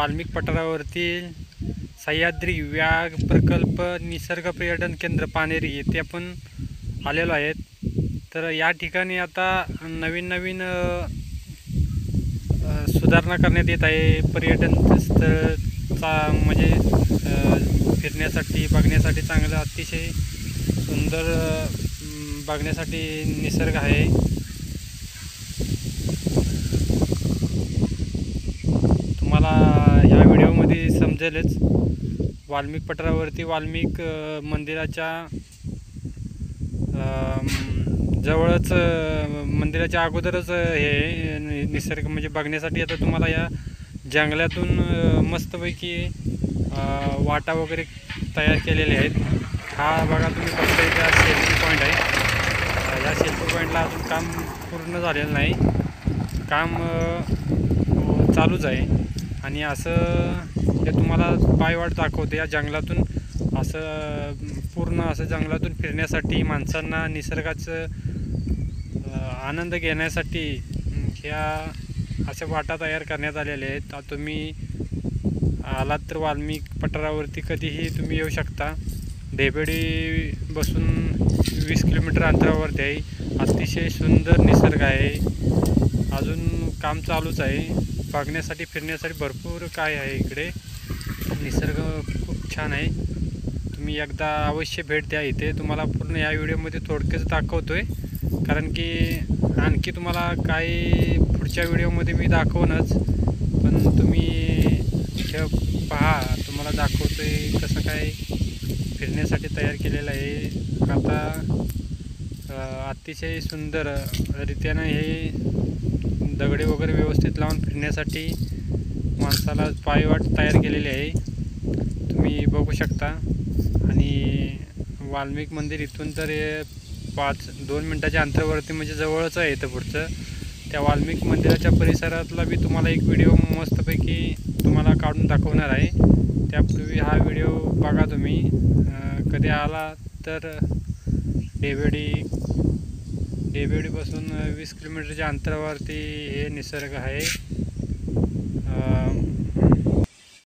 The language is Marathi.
वाल्मिक पठारावरती सह्याद्री व्याघ्र प्रकल्प निसर्ग पर्यटन केंद्र पानेरी येथे आपण आलेलो आहेत। तर या ठिकाणी आता नवीन नवीन सुधारणा करण्यात येत आहे। पर्यटन स्थळचा म्हणजे फिरण्यासाठी बघण्यासाठी चांगलं अतिशय सुंदर बघण्यासाठी निसर्ग आहे। तुम्हाला ह्या व्हिडिओमध्ये समजेलच वाल्मिक पठारावरती वाल्मिक मंदिराच्या जवळच मंदिराच्या अगोदरच हे निसर्ग म्हणजे बघण्यासाठी आता तुम्हाला या जंगलातून मस्तपैकी वाटा वगैरे तयार केलेले आहेत। हा बघा तुम्ही बघताय त्या सेल्फी पॉईंट आहे। या सेल्फी पॉईंटला अजून काम पूर्ण झालेलं नाही, काम चालूच आहे। आणि असं हे तुम्हाला पायवाट दाखवते या जंगलातून, असं पूर्ण असं जंगलातून फिरण्यासाठी माणसांना निसर्गाचं आनंद घेण्यासाठी ह्या अशा वाटा तयार करण्यात आलेल्या आहेत। तुम्ही आलात तर वाल्मिक पठारावरती कधीही तुम्ही येऊ शकता। ढेबेडी बसून 20 किलोमीटर अंतरावरती आहे। अतिशय सुंदर निसर्ग आहे, अजून काम चालूच आहे। बघण्यासाठी फिरण्यासाठी भरपूर काय आहे इकडे, निसर्ग खूप छान आहे। तुम्ही एकदा अवश्य भेट द्या इथे। तुम्हाला पूर्ण या व्हिडिओमध्ये थोडक्याच दाखवतोय, कारण की आणखी तुम्हाला काही पुढच्या व्हिडिओमध्ये मी दाखवणच, पण तुम्ही हे पहा, तुम्हाला दाखवतोय कसं काय फिरण्यासाठी तयार केलेलं आहे। आता अतिशय सुंदर रीतीनं हे दगडे वगैरे व्यवस्थित लावून फिरण्यासाठी माणसाला पायवाट तयार केलेली आहे, तुम्ही बघू शकता। आणि वाल्मिक मंदिर इथून तर 2 मिनिटाच्या अंतरावरती म्हणजे जवळच आहे इथं पुढचं। त्या वाल्मिक मंदिराच्या परिसरातला बी तुम्हाला एक व्हिडिओ मस्तपैकी तुम्हाला काढून दाखवणार आहे। त्यापूर्वी हा व्हिडिओ बघा तुम्ही, कधी आला तर ढेबेडीपासून 20 किलोमीटरच्या अंतरावरती हे निसर्ग आहे।